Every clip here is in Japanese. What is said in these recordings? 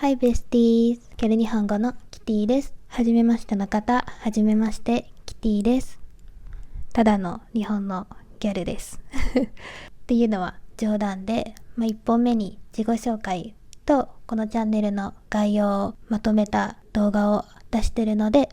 Hi besties! ギャル日本語のキティです。はじめましての方、はじめまして、キティです。ただの日本のギャルです。っていうのは冗談で、1本目に自己紹介とこのチャンネルの概要をまとめた動画を出してるので、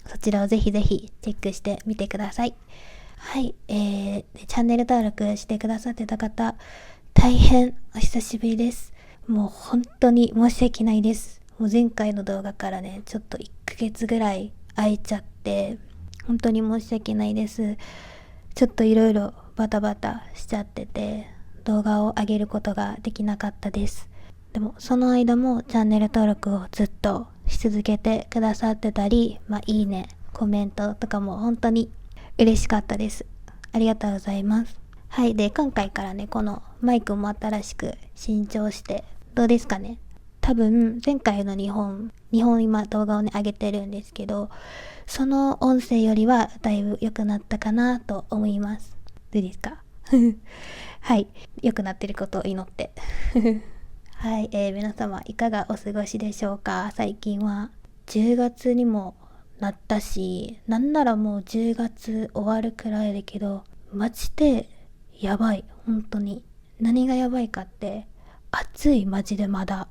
そちらをぜひぜひチェックしてみてください。はい、チャンネル登録してくださってた方、大変お久しぶりです。もう本当に申し訳ないです。もう前回の動画からね、ちょっと1ヶ月ぐらい空いちゃって、本当に申し訳ないです。ちょっといろいろバタバタしちゃってて、動画を上げることができなかったです。でもその間もチャンネル登録をずっとし続けてくださってたり、いいね、コメントとかも本当に嬉しかったです。ありがとうございます。はい。で、今回からね、このマイクも新しく新調して、どうですかね。多分、前回の2本今動画をね、上げてるんですけど、その音声よりはだいぶ良くなったかなと思います。どうですか？はい。良くなってることを祈って。はい。皆様いかがお過ごしでしょうか？最近は10月にもなったし、なんならもう10月終わるくらいだけど、マジでやばい。本当に。何がやばいかって、暑いマジでまだ。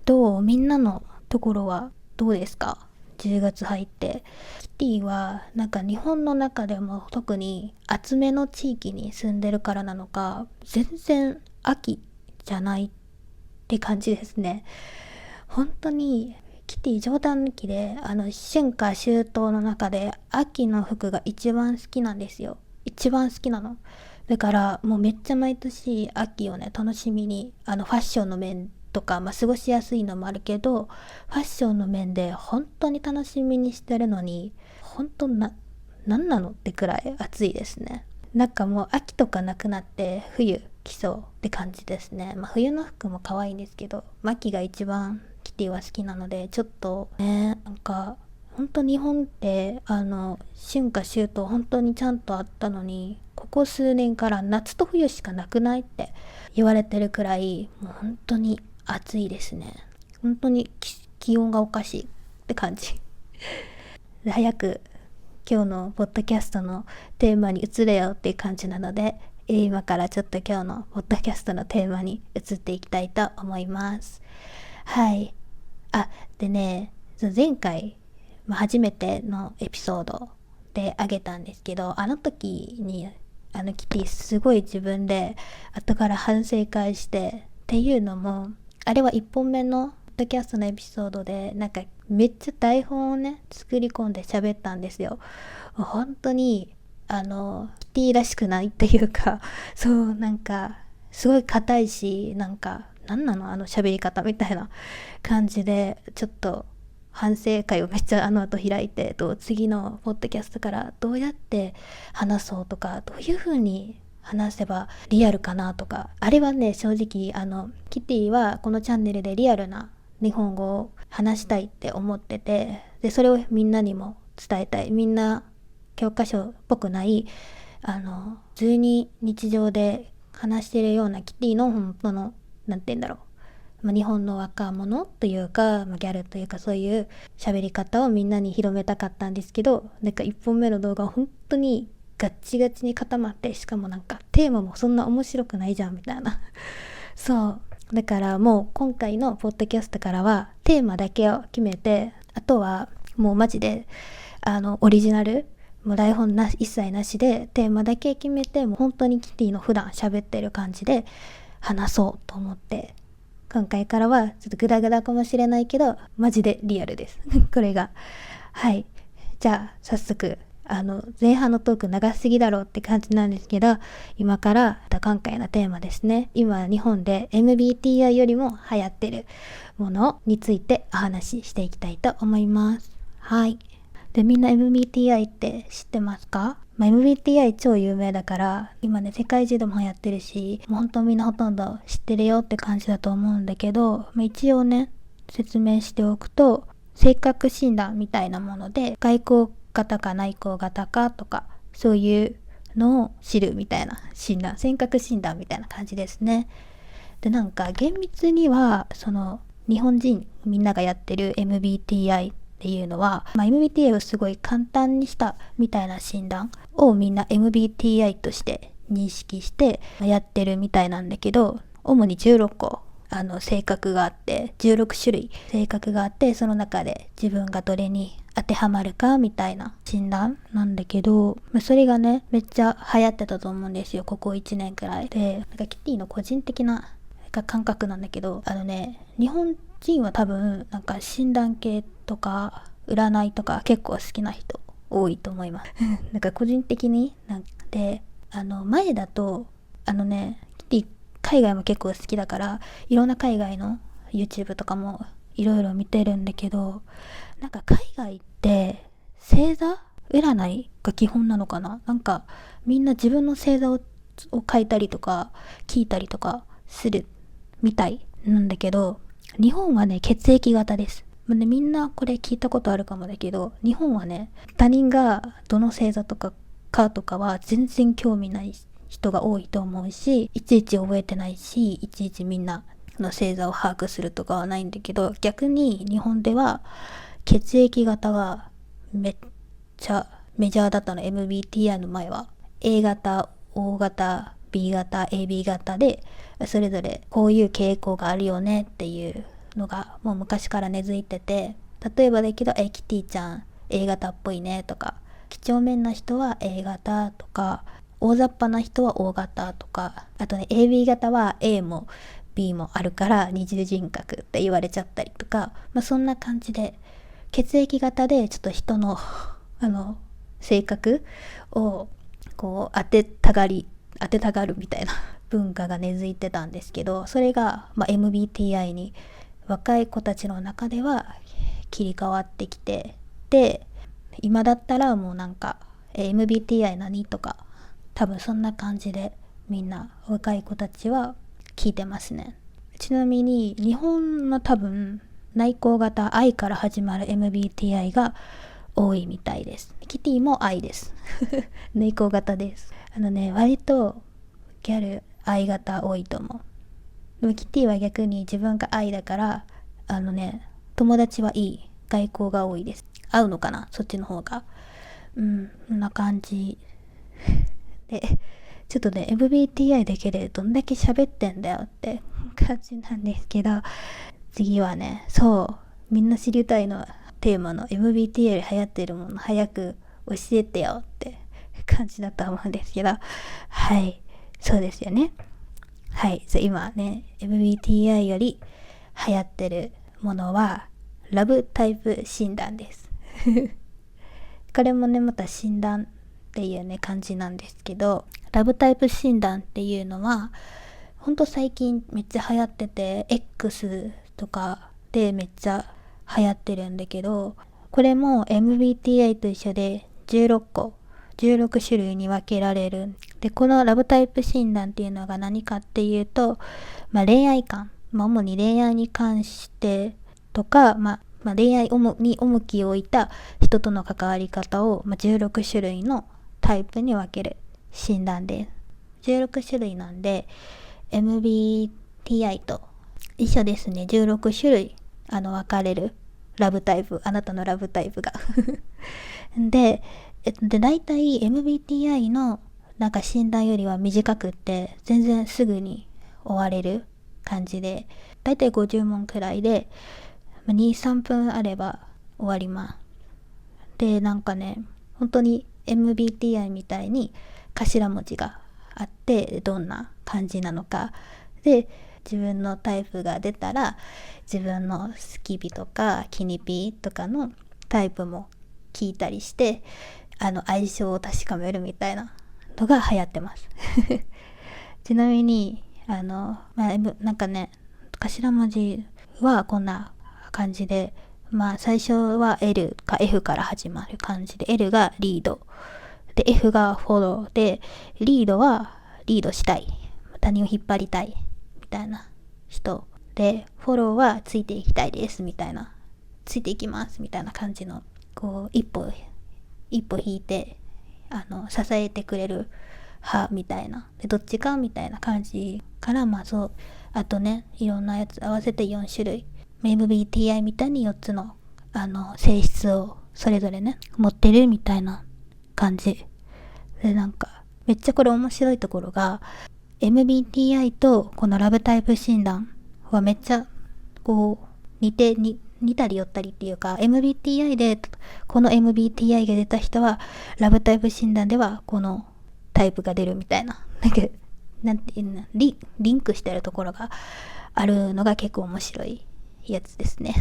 どうみんなのところはどうですか？ 10 月入って。キティはなんか日本の中でも特に暑めの地域に住んでるからなのか、全然秋じゃないって感じですね。本当にキティ冗談抜きで、春夏秋冬の中で秋の服が一番好きなんですよ。一番好きなの。だからもうめっちゃ毎年秋をね、楽しみに、ファッションの面とか、過ごしやすいのもあるけど、ファッションの面で本当に楽しみにしてるのに、本当なんなのってくらい暑いですね。なんかもう秋とかなくなって冬来そうって感じですね。冬の服も可愛いんですけど、秋が一番キティは好きなので、ちょっとね、なんか本当日本って春夏秋冬本当にちゃんとあったのに、ここ数年から夏と冬しかなくないって言われてるくらい、もう本当に暑いですね。本当に気温がおかしいって感じ。で早く今日のポッドキャストのテーマに移れよっていう感じなので、今からちょっと今日のポッドキャストのテーマに移っていきたいと思います。はい。でね、前回、初めてのエピソードであげたんですけど、あの時にキティすごい自分で後から反省会して、っていうのも、あれは1本目のポッドキャストのエピソードで、なんかめっちゃ台本をね、作り込んで喋ったんですよ。本当に、キティらしくないっていうか、そう、なんか、すごい硬いし、なんなのあの喋り方みたいな感じで、ちょっと反省会をめっちゃ後開いて、次のポッドキャストからどうやって話そうとか、どういう風に話せばリアルかなとか、あれはね、正直キティはこのチャンネルでリアルな日本語を話したいって思ってて、でそれをみんなにも伝えたい。みんな教科書っぽくない普通に日常で話してるようなキティの本当のなんて言うんだろう、日本の若者というか、ギャルというか、そういう喋り方をみんなに広めたかったんですけど、なんか1本目の動画は本当にガッチガチに固まって、しかもなんかテーマもそんな面白くないじゃんみたいな。そうだからもう今回のポッドキャストからはテーマだけを決めて、あとはもうマジでオリジナル、もう台本一切なしでテーマだけ決めて、もう本当にキティの普段喋ってる感じで話そうと思って、今回からはちょっとグダグダかもしれないけどマジでリアルですこれが。はい。じゃあ早速前半のトーク長すぎだろうって感じなんですけど、今から今回のテーマですね。今日本で MBTI よりも流行ってるものについてお話ししていきたいと思います。はい。で、みんな MBTI って知ってますか？MBTI 超有名だから、今ね、世界中でも流行ってるし、もう本当みんなほとんど知ってるよって感じだと思うんだけど、一応ね、説明しておくと、性格診断みたいなもので、外向型か内向型かとか、そういうのを知るみたいな診断、性格診断みたいな感じですね。で、なんか厳密には、日本人みんながやってる MBTI っていうのは、MBTI をすごい簡単にしたみたいな診断をみんな MBTI として認識してやってるみたいなんだけど、主に16個性格があって、16種類性格があって、その中で自分がどれに当てはまるかみたいな診断なんだけど、それがねめっちゃ流行ってたと思うんですよ、ここ1年くらいで。キティの個人的な感覚なんだけど、日本人は多分診断系とか占いとか結構好きな人多いと思います個人的にで、前だとキティ海外も結構好きだから、いろんな海外の YouTube とかもいろいろ見てるんだけど、海外って星座占いが基本なのかな。みんな自分の星座を書いたりとか聞いたりとかするみたいなんだけど、日本はね血液型です。みんなこれ聞いたことあるかもだけど、日本はね他人がどの星座とかは全然興味ない人が多いと思うし、いちいち覚えてないし、いちいちみんなの星座を把握するとかはないんだけど、逆に日本では血液型がめっちゃメジャーだったの。 MBTI の前は A 型、O 型、B 型、AB 型で、それぞれこういう傾向があるよねっていうのがもう昔から根付いてて、例えばだけどキティちゃん A 型っぽいねとか、几帳面な人は A 型とか、大雑把な人は O 型とか、あとね AB 型は A も B もあるから二重人格って言われちゃったりとか、そんな感じで血液型でちょっと人の性格をこう当てたがるみたいな文化が根付いてたんですけど、それが、MBTI に若い子たちの中では切り替わってきて、で今だったらもうMBTI 何とか、多分そんな感じでみんな若い子たちは聞いてますね。ちなみに日本の多分内向型 I から始まる MBTI が多いみたいです。キティも I です内向型です。割とギャル I 型多いと思う。でもキティは逆に自分が I だから、友達はいい外交が多いです。合うのかな、そっちの方が。そんな感じで、ちょっとね MBTI だけでどんだけ喋ってんだよって感じなんですけど、次はね、みんな知りたいのテーマの MBTI で流行ってるもの早く教えてよって感じだと思うんですけど、はい、そうですよね。はい、今ね MBTI より流行ってるものはラブタイプ診断ですこれもねまた診断っていうね感じなんですけど、ラブタイプ診断っていうのはほんと最近めっちゃ流行ってて、 X とかでめっちゃ流行ってるんだけど、これも MBTI と一緒で16種類に分けられる。でこのラブタイプ診断っていうのが何かっていうと、恋愛観、主に恋愛に関してとか、恋愛に重きを置いた人との関わり方を、16種類のタイプに分ける診断です。16種類なんで MBTI と一緒ですね。16種類分かれるラブタイプ、あなたのラブタイプがで大体 MBTI の診断よりは短くって全然すぐに終われる感じで、大体50問くらいで2、3分あれば終わります。で本当に MBTI みたいに頭文字があって、どんな感じなのかで自分のタイプが出たら、自分の好きピとかキニピとかのタイプも聞いたりして、相性を確かめるみたいなのが流行ってますちなみに頭文字はこんな感じで、最初は L か F から始まる感じで、 L がリードで F がフォローで、リードはリードしたい、他人を引っ張りたいみたいな人で、フォローはついていきたいですみたいな、ついていきますみたいな感じの、一歩引いて支えてくれる派みたいな、でどっちかみたいな感じから、あとねいろんなやつ合わせて4種類 MBTI みたいに4つの性質をそれぞれね持ってるみたいな感じで、なんかめっちゃこれ面白いところが MBTI とこのラブタイプ診断はめっちゃこう似たり寄ったりっていうか、 MBTI でこの MBTI が出た人はラブタイプ診断ではこのタイプが出るみたいな、なんていうの、リンクしてるところがあるのが結構面白いやつですね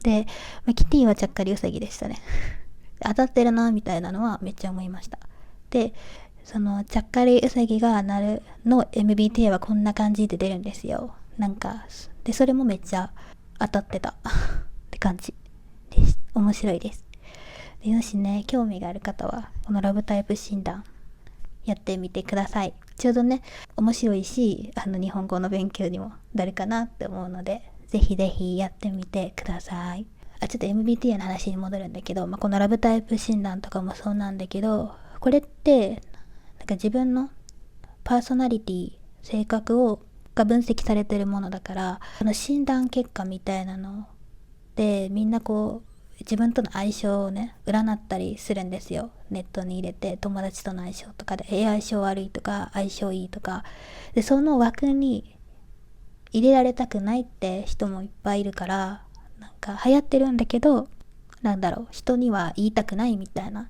で、キティはちゃっかりウサギでしたね当たってるなみたいなのはめっちゃ思いました。で、そのちゃっかりウサギがなるの MBTI はこんな感じで出るんですよ。なんかでそれもめっちゃ当たってたって感じです。面白いです。で、もしね興味がある方はこのラブタイプ診断やってみてください。ちょうどね面白いし日本語の勉強にもなるかなって思うので、ぜひぜひやってみてください。ちょっと MBTI の話に戻るんだけど、このラブタイプ診断とかもそうなんだけど、これってなんか自分のパーソナリティ、性格が分析されてるものだから、この診断結果みたいなのでみんなこう自分との相性をね占ったりするんですよ。ネットに入れて友達との相性とかで、相性悪いとか相性いいとかで、その枠に入れられたくないって人もいっぱいいるから、なんか流行ってるんだけど、なんだろう、人には言いたくないみたいな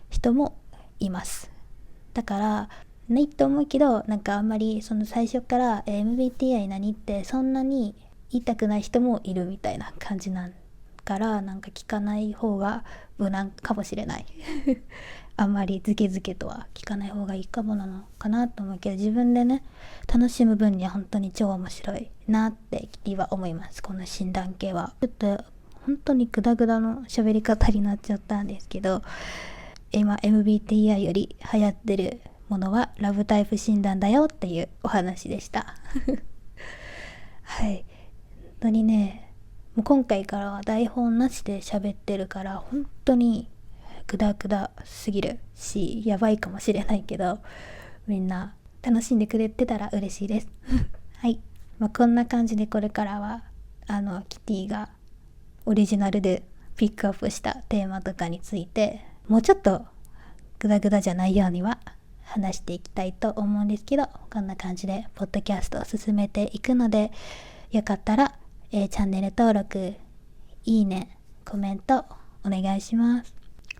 人もいます。だからないと思うけど、なんかあんまりその最初から、MBTI 何ってそんなに言いたくない人もいるみたいな感じなんから、なんか聞かない方が無難かもしれないあんまりズケズケとは聞かない方がいいかもなのかなと思うけど、自分でね楽しむ分には本当に超面白いなってキティは思います。この診断系はちょっと本当にグダグダの喋り方になっちゃったんですけど、今 MBTI より流行ってるものはラブタイプ診断だよっていうお話でしたはい、本当にね、もう今回からは台本なしで喋ってるから本当にグダグダすぎるしやばいかもしれないけど、みんな楽しんでくれてたら嬉しいですはい、こんな感じでこれからはキティがオリジナルでピックアップしたテーマとかについてもうちょっとグダグダじゃないようには話していきたいと思うんですけど、こんな感じでポッドキャストを進めていくので、よかったら、チャンネル登録、いいね、コメントお願いします。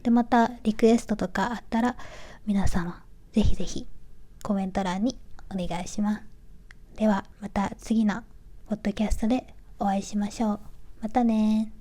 で、またリクエストとかあったら皆様ぜひぜひコメント欄にお願いします。ではまた次のポッドキャストでお会いしましょう。またね。